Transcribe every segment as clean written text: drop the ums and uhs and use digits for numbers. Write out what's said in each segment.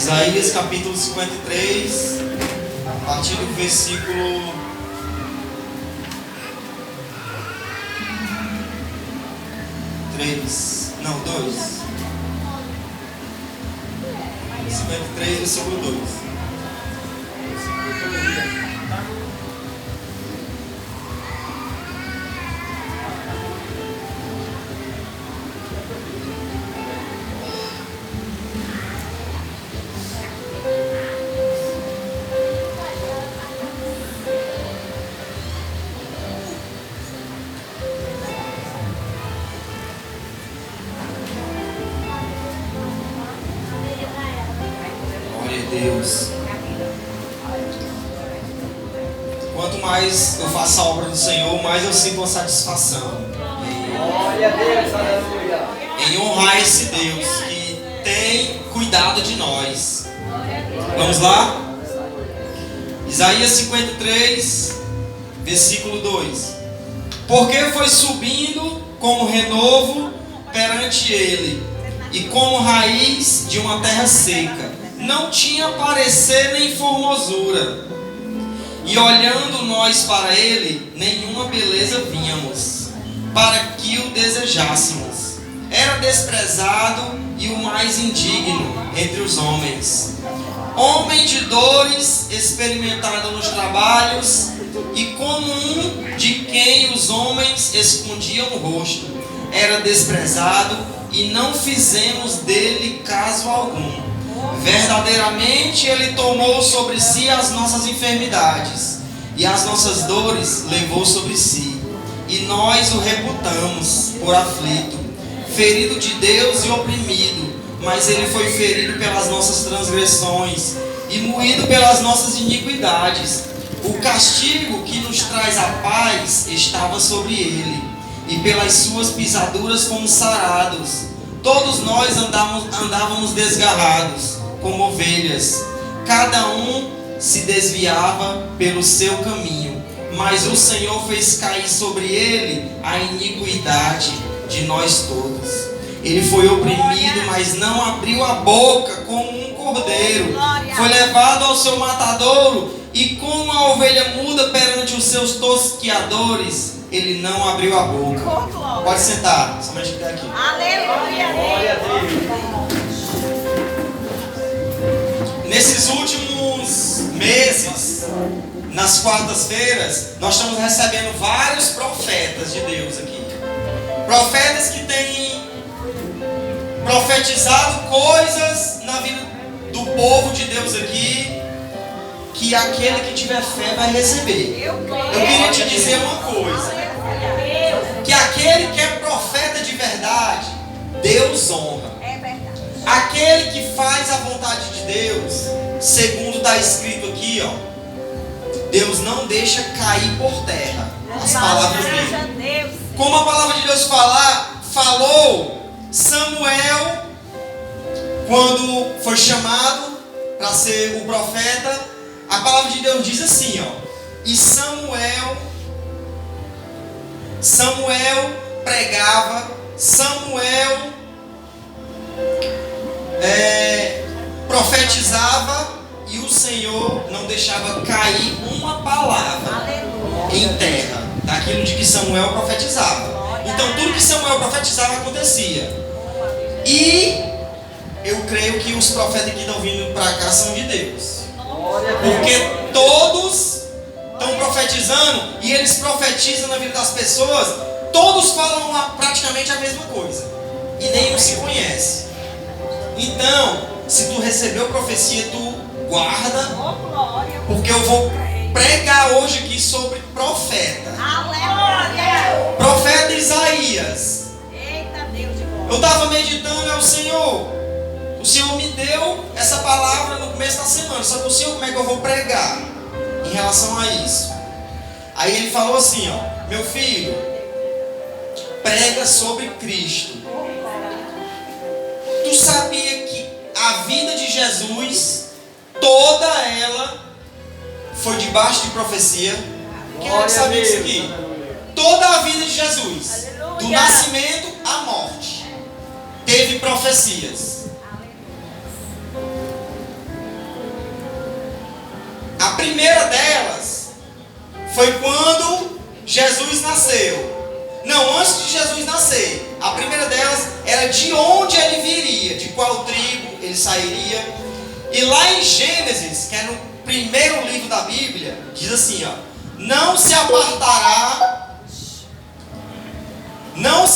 Isaías capítulo 53, a partir do versículo 3, não, 2. 53, versículo 2. Deus. Quanto mais eu faço a obra do Senhor, mais eu sinto uma satisfação em honrar esse Deus que tem cuidado de nós. Vamos lá? Isaías 53, versículo 2. Porque foi subindo como renovo perante ele, e como raiz de uma terra seca. Não tinha parecer nem formosura, e olhando nós para ele, nenhuma beleza víamos, para que o desejássemos. Era desprezado e o mais indigno entre os homens, homem de dores, experimentado nos trabalhos, e como um de quem os homens escondiam o rosto. Era desprezado e não fizemos dele caso algum. Verdadeiramente ele tomou sobre si as nossas enfermidades, e as nossas dores levou sobre si, e nós o reputamos por aflito, ferido de Deus e oprimido. Mas ele foi ferido pelas nossas transgressões e moído pelas nossas iniquidades. O castigo que nos traz a paz estava sobre ele, e pelas suas pisaduras fomos sarados. Todos nós andávamos desgarrados como ovelhas, cada um se desviava pelo seu caminho, mas o Senhor fez cair sobre ele a iniquidade de nós todos. Ele foi oprimido, mas não abriu a boca, como um cordeiro. Foi levado ao seu matadouro, e como a ovelha muda perante os seus tosquiadores, ele não abriu a boca. Pode sentar, somente até aqui. Aleluia. Glória a Deus. Nesses últimos meses, nas quartas-feiras, nós estamos recebendo vários profetas de Deus aqui. Profetas que têm profetizado coisas na vida do povo de Deus aqui, que aquele que tiver fé vai receber. Eu queria te dizer uma coisa, que aquele que é profeta de verdade, Deus honra. Aquele que faz a vontade de Deus, segundo está escrito aqui, Deus não deixa cair por terra as palavras dele. Como a palavra de Deus falou, Samuel, quando foi chamado para ser o profeta, a palavra de Deus diz assim, e Samuel pregava, Samuel profetizava, e o Senhor não deixava cair uma palavra em terra daquilo de que Samuel profetizava. Então tudo que Samuel profetizava acontecia. E eu creio que os profetas que estão vindo para cá são de Deus, porque todos estão profetizando, e eles profetizam na vida das pessoas. Todos falam praticamente a mesma coisa, e nenhum se conhece. Então, se tu recebeu profecia, tu guarda, porque eu vou pregar hoje aqui sobre profeta. Aleluia! Profeta Isaías. Eita Deus de glória. Eu estava meditando, o Senhor me deu essa palavra no começo da semana. Só que o Senhor, como é que eu vou pregar em relação a isso? Aí ele falou assim, meu filho, prega sobre Cristo. Tu sabia que a vida de Jesus, toda ela foi debaixo de profecia? Quem é que sabe disso aqui? Toda a vida de Jesus, do nascimento à morte, teve profecias. primeira delas foi quando Jesus nasceu. Não, antes de Jesus nascer. A primeira delas era de onde ele viria, de qual tribo ele sairia. E lá em Gênesis, que é no primeiro livro da Bíblia, diz assim, ó: não se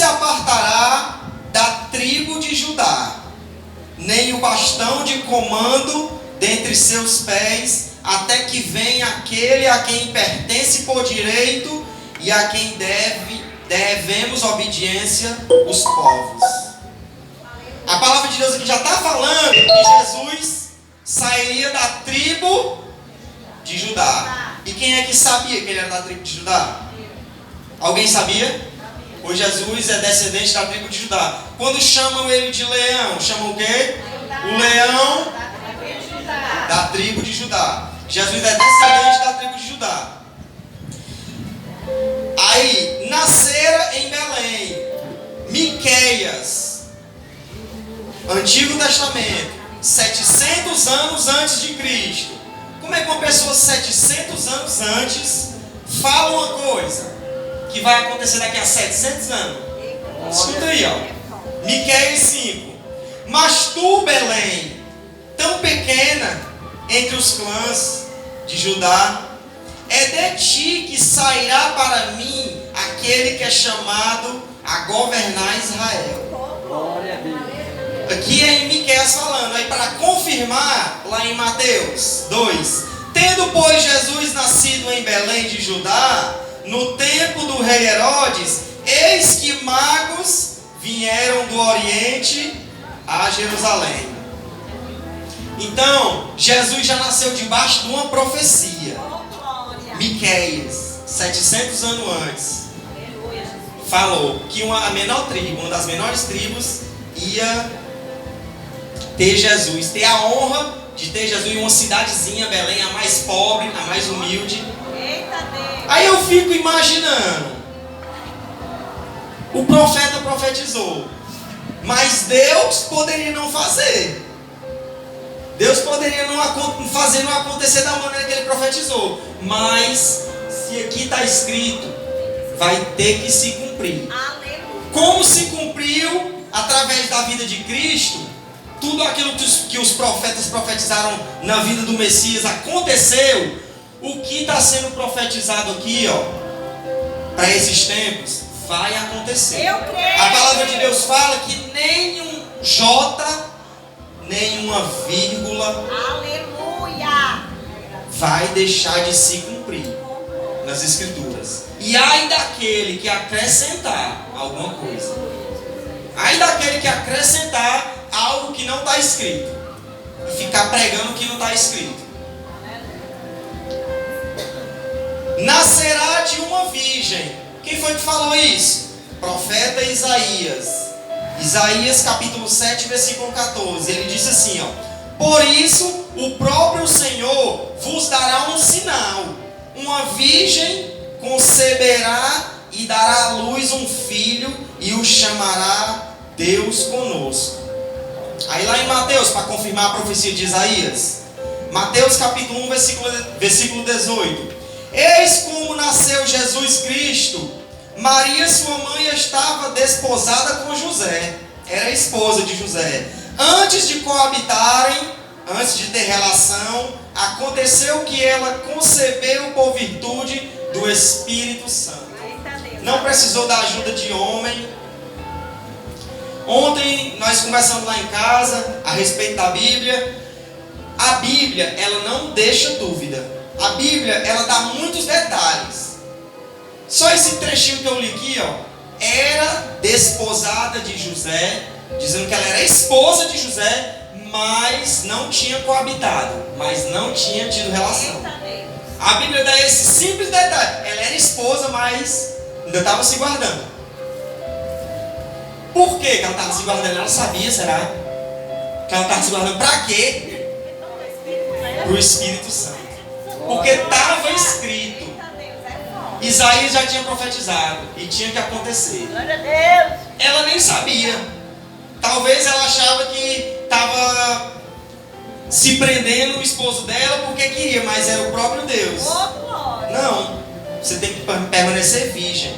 apartará da tribo de Judá, nem o bastão de comando dentre seus pés, até que venha aquele a quem pertence por direito e a quem devemos obediência os povos. A palavra de Deus aqui já está falando que Jesus sairia da tribo de Judá. E quem é que sabia que ele era da tribo de Judá? Alguém sabia? Pois Jesus é descendente da tribo de Judá. Quando chamam ele de leão, chamam o quê? O leão da tribo de Judá. Jesus é descendente da tribo de Judá. Aí, nascera em Belém, Miqueias, Antigo Testamento, 700 anos antes de Cristo. Como é que uma pessoa 700 anos antes fala uma coisa que vai acontecer daqui a 700 anos? Escuta aí, ó. Miqueias 5. Mas tu, Belém, tão pequena entre os clãs de Judá, é de ti que sairá para mim aquele que é chamado a governar Israel. Glória a Deus. Aqui é em Miqueias falando. Aí para confirmar, lá em Mateus 2. Tendo, pois, Jesus nascido em Belém de Judá, no tempo do rei Herodes, eis que magos vieram do Oriente a Jerusalém. Então, Jesus já nasceu debaixo de uma profecia. Miqueias, 700 anos antes, falou que a menor tribo, uma das menores tribos, ia ter Jesus, ter a honra de ter Jesus em uma cidadezinha, Belém, a mais pobre, a mais humilde. Aí eu fico imaginando, o profeta profetizou, mas Deus poderia não fazer. Deus poderia não acontecer da maneira que ele profetizou. Mas, se aqui está escrito, vai ter que se cumprir. Como se cumpriu através da vida de Cristo, tudo aquilo que os profetas profetizaram na vida do Messias aconteceu. O que está sendo profetizado aqui, ó, para esses tempos, vai acontecer. Eu creio. A palavra de Deus fala que nenhum J, nenhuma vírgula, aleluia, vai deixar de se cumprir nas Escrituras. E ai daquele que acrescentar alguma coisa. Ai daquele que acrescentar algo que não está escrito e ficar pregando o que não está escrito. Nascerá de uma virgem. Quem foi que falou isso? Profeta Isaías. Isaías capítulo 7, versículo 14. Ele diz assim, ó: por isso o próprio Senhor vos dará um sinal. Uma virgem conceberá e dará à luz um filho e o chamará Deus conosco. Aí lá em Mateus, para confirmar a profecia de Isaías, Mateus capítulo 1, versículo 18. Eis como nasceu Jesus Cristo. Maria, sua mãe, estava desposada com José. Era esposa de José. Antes de coabitarem, antes de ter relação, aconteceu que ela concebeu por virtude do Espírito Santo. Não precisou da ajuda de homem. Ontem nós conversamos lá em casa a respeito da Bíblia. A Bíblia, ela não deixa dúvida. A Bíblia, ela dá muitos detalhes. Só esse trechinho que eu li aqui, ó, era desposada de José, dizendo que ela era esposa de José, mas não tinha coabitado, mas não tinha tido relação. A Bíblia dá esse simples detalhe. Ela era esposa, mas ainda estava se guardando. Por que ela estava se guardando? Ela sabia, será? Que ela estava se guardando para quê? Para o Espírito Santo. Porque estava escrito. Isaías já tinha profetizado e tinha que acontecer. Glória a Deus. Ela nem sabia. Talvez ela achava que estava se prendendo no esposo dela porque queria, mas era o próprio Deus. Não, você tem que permanecer virgem,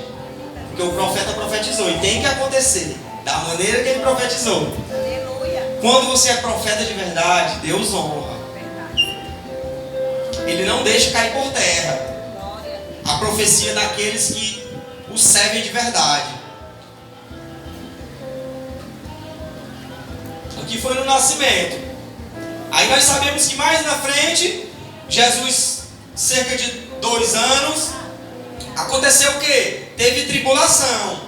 porque o profeta profetizou e tem que acontecer da maneira que ele profetizou. Quando você é profeta de verdade, Deus honra. Ele não deixa cair por terra a profecia daqueles que o servem de verdade. Aqui foi no nascimento. Aí nós sabemos que mais na frente, Jesus, cerca de 2 anos, aconteceu o quê? Teve tribulação.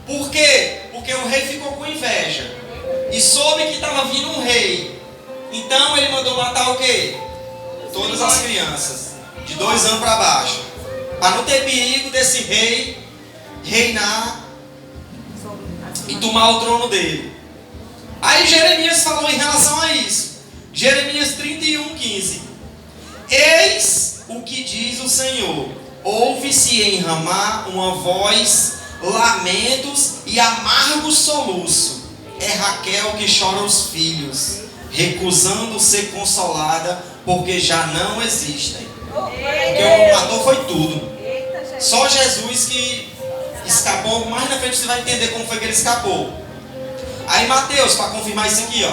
Por quê? Porque o rei ficou com inveja e soube que estava vindo um rei. Então ele mandou matar o quê? Todas as crianças de 2 anos para baixo, para não ter perigo desse rei reinar e tomar o trono dele. Aí Jeremias falou em relação a isso. Jeremias 31:15. Eis o que diz o Senhor: ouve-se em Ramá uma voz, lamentos e amargo soluço. É Raquel que chora os filhos, recusando ser consolada, porque já não existem. Porque o matou foi tudo. Só Jesus que escapou. Mais na frente você vai entender como foi que ele escapou. Aí Mateus, para confirmar isso aqui,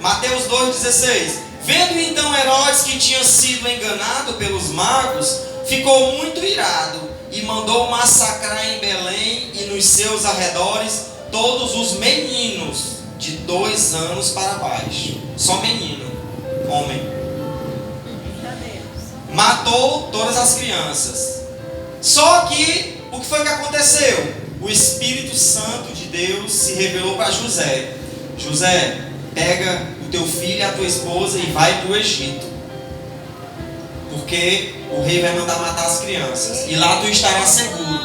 Mateus 2,16. Vendo então Herodes que tinha sido enganado pelos magos, ficou muito irado e mandou massacrar em Belém e nos seus arredores todos os meninos de 2 anos para baixo. Só menino, homem. Matou todas as crianças. Só que, o que foi que aconteceu? O Espírito Santo de Deus se revelou para José. José, pega o teu filho e a tua esposa e vai para o Egito, porque o rei vai mandar matar as crianças e lá tu estarás seguro.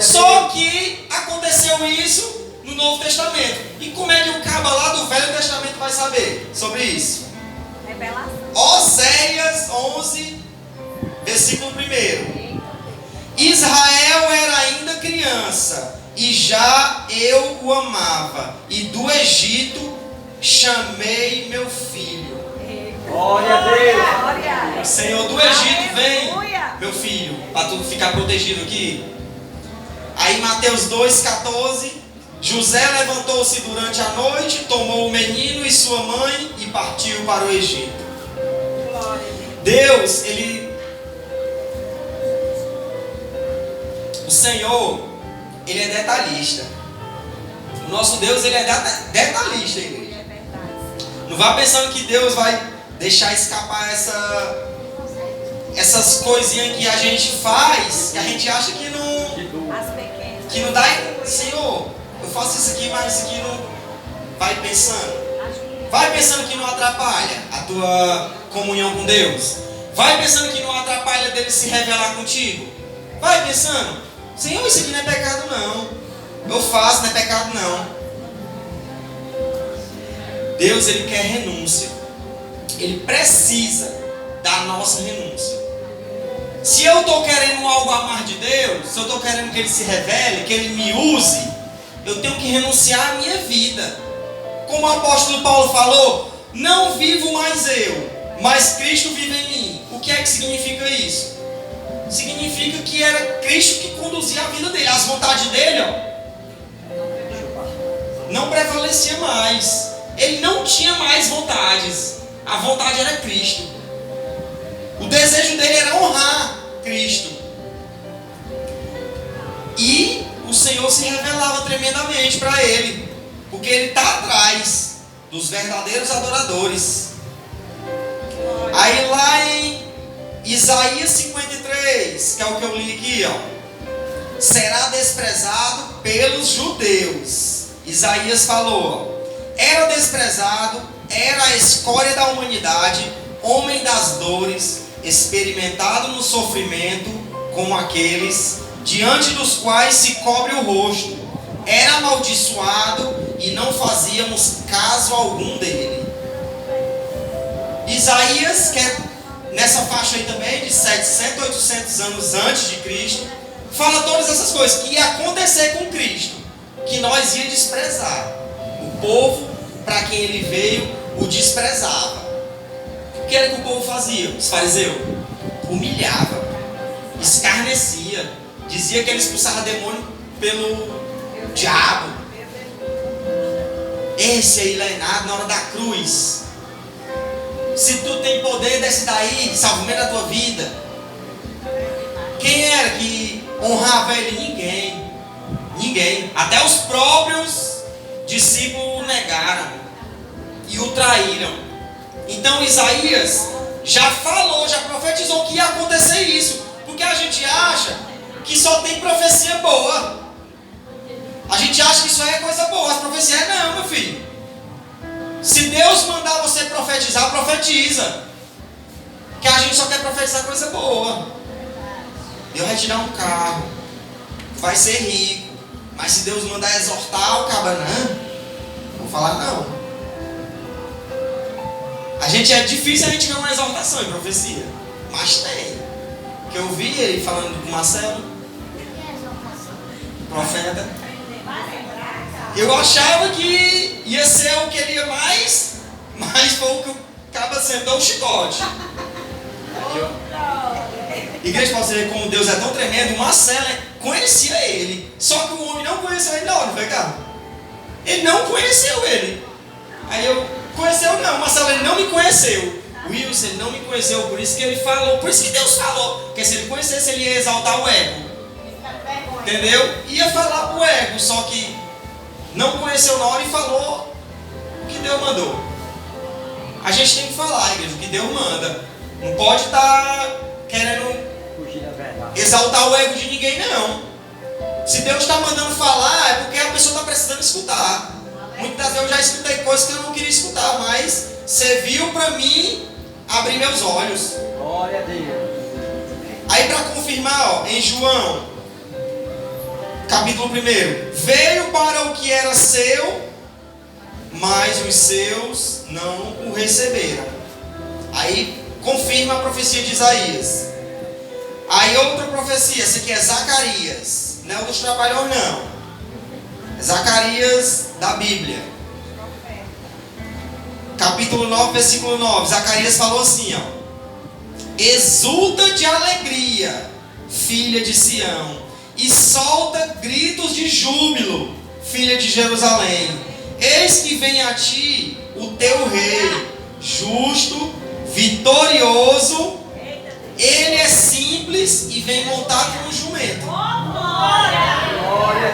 Só que aconteceu isso no Novo Testamento. E como é que o caba lá do Velho Testamento vai saber sobre isso? Oséias 11, versículo 1. Israel era ainda criança, e já eu o amava, e do Egito chamei meu filho. Glória a Deus. O Senhor do Egito vem, meu filho, para tu ficar protegido aqui. Aí Mateus 2,14. José levantou-se durante a noite, tomou o menino e sua mãe e partiu para o Egito. Deus, o Senhor, Ele é detalhista. O nosso Deus, Ele é detalhista, igreja. Não vá pensando que Deus vai deixar escapar essas coisinhas que a gente faz, que a gente acha que não dá. Senhor, eu faço isso aqui, mas isso aqui não. Vai pensando que não atrapalha a tua comunhão com Deus. Vai pensando que não atrapalha dele se revelar contigo. Vai pensando: Senhor, isso aqui não é pecado não. Eu faço, não é pecado não. Deus, Ele quer renúncia. Ele precisa da nossa renúncia. Se eu estou querendo algo a mais de Deus, se eu estou querendo que Ele se revele, que Ele me use, eu tenho que renunciar à minha vida. Como o apóstolo Paulo falou: não vivo mais eu, mas Cristo vive em mim. O que é que significa isso? Significa que era Cristo que conduzia a vida dele. As vontades dele, não prevalecia mais. Ele não tinha mais vontades. A vontade era Cristo. O desejo dele era honrar Cristo. E o Senhor se revelava tremendamente para ele, porque ele está atrás dos verdadeiros adoradores. Aí lá em Isaías 53, que é o que eu li aqui, será desprezado pelos judeus. Isaías falou, era desprezado, era a escória da humanidade, homem das dores, experimentado no sofrimento, como aqueles diante dos quais se cobre o rosto. Era amaldiçoado e não fazíamos caso algum dele. Isaías, que é nessa faixa aí também, de 700, 800 anos antes de Cristo, fala todas essas coisas que ia acontecer com Cristo, que nós ia desprezar. O povo para quem ele veio o desprezava. que era que o povo fazia? Os fariseus humilhava, escarnecia, dizia que ele expulsava demônio pelo diabo. Esse aí lá é nada na hora da cruz. Se tu tem poder, desce daí, salvamento da tua vida. Quem era que honrava ele? Ninguém. Ninguém. Até os próprios discípulos o negaram e o traíram. Então Isaías já falou, já profetizou que ia acontecer isso. Porque a gente acha que só tem profecia boa. A gente acha que isso aí é coisa boa. As profecias não, meu filho. Se Deus mandar você profetizar, profetiza. Que a gente só quer profetizar coisa boa. Deus vai te dar um carro, vai ser rico. Mas se Deus mandar exortar o cabra, não vou falar não. A gente é difícil a gente ver uma exortação em profecia. Mas tem. Que eu vi ele falando com o Marcelo, profeta. Eu achava que ia ser o que ele ia mais, mas foi o que acaba sendo o chicote. Igreja, para você ver como Deus é tão tremendo, o Marcelo conhecia ele. Só que o homem não conheceu ele não foi, cara? Ele não conheceu ele. Aí eu, conheceu não, o Marcelo ele não me conheceu. O Wilson ele não me conheceu, por isso que ele falou, por isso que Deus falou. Porque se ele conhecesse, ele ia exaltar o ego. Entendeu? Ia falar pro ego, só que não conheceu na hora e falou o que Deus mandou. A gente tem que falar, igreja, o que Deus manda. Não pode estar querendo exaltar o ego de ninguém, não. Se Deus está mandando falar, é porque a pessoa está precisando escutar. Muitas vezes eu já escutei coisas que eu não queria escutar, mas serviu para mim abrir meus olhos. Glória a Deus. Aí para confirmar, ó, em João, capítulo 1, veio para o que era seu, mas os seus não o receberam. Aí confirma a profecia de Isaías. Aí outra profecia, essa aqui é Zacarias, não é o dos trabalhadores não, é Zacarias da Bíblia, capítulo 9, versículo 9. Zacarias falou assim, ó: exulta de alegria, filha de Sião, e solta gritos de júbilo, filha de Jerusalém. Eis que vem a ti o teu rei, justo, vitorioso. Ele é simples e vem montado num jumento.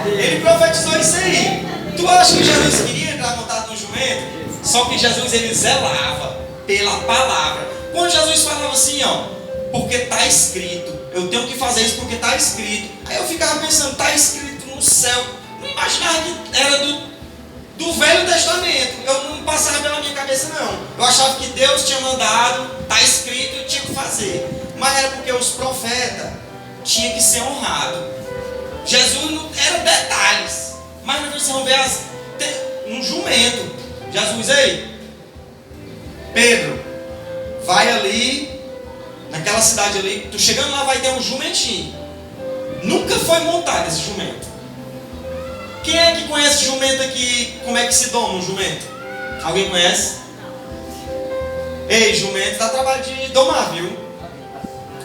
Ele profetizou isso aí. Tu acha que Jesus queria entrar montado num jumento? Só que Jesus ele zelava pela palavra. Quando Jesus falava assim, ó, porque está escrito, eu tenho que fazer isso porque está escrito. Aí eu ficava pensando, está escrito no céu. Não imaginava que era do Velho Testamento. Eu não passava pela minha cabeça não. Eu achava que Deus tinha mandado, está escrito e eu tinha que fazer. Mas era porque os profetas tinham que ser honrados. Jesus não era detalhes. Mas nós vamos ver um jumento. Jesus, ei, Pedro, vai ali, naquela cidade ali, tu chegando lá vai ter um jumentinho. Nunca foi montado esse jumento. Quem é que conhece jumento aqui? Como é que se doma um jumento? Alguém conhece? Ei, jumento dá trabalho de domar, viu?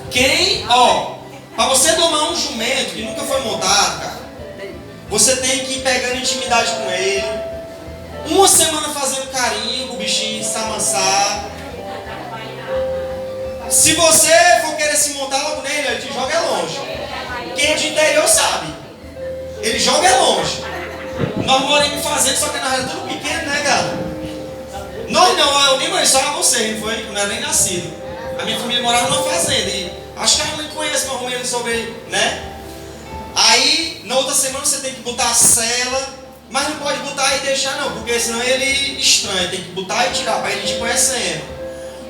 Quem, ó, para você domar um jumento que nunca foi montado, cara, você tem que ir pegando intimidade com ele, uma semana fazendo carinho com o bichinho, se amansar. Se você for querer se montar logo nele, ele te joga longe. Quem é de interior sabe, ele joga longe. Nós moramos em fazenda, só que na realidade é tudo pequeno, né, cara? Nós não, eu nem conheço, só você, não foi? Não era nem nascido. A minha família morava numa fazenda e acho que a mãe conhece mais ou menos sobre, né? Aí, na outra semana você tem que botar a cela, mas não pode botar e deixar não, porque senão ele estranha, tem que botar e tirar para ele te conhecendo.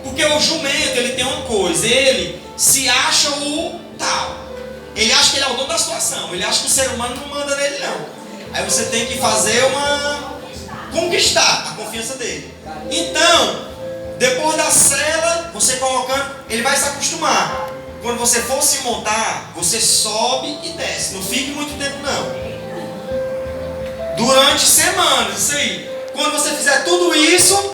Porque o jumento, ele tem uma coisa, ele se acha o tal. Ele acha que ele é o dono da situação, ele acha que o ser humano não manda nele não. Aí você tem que fazer conquistar a confiança dele. Então, depois da cela, você colocando, ele vai se acostumar. Quando você for se montar, você sobe e desce. Não fique muito tempo não. Durante semanas, isso aí. Quando você fizer tudo isso,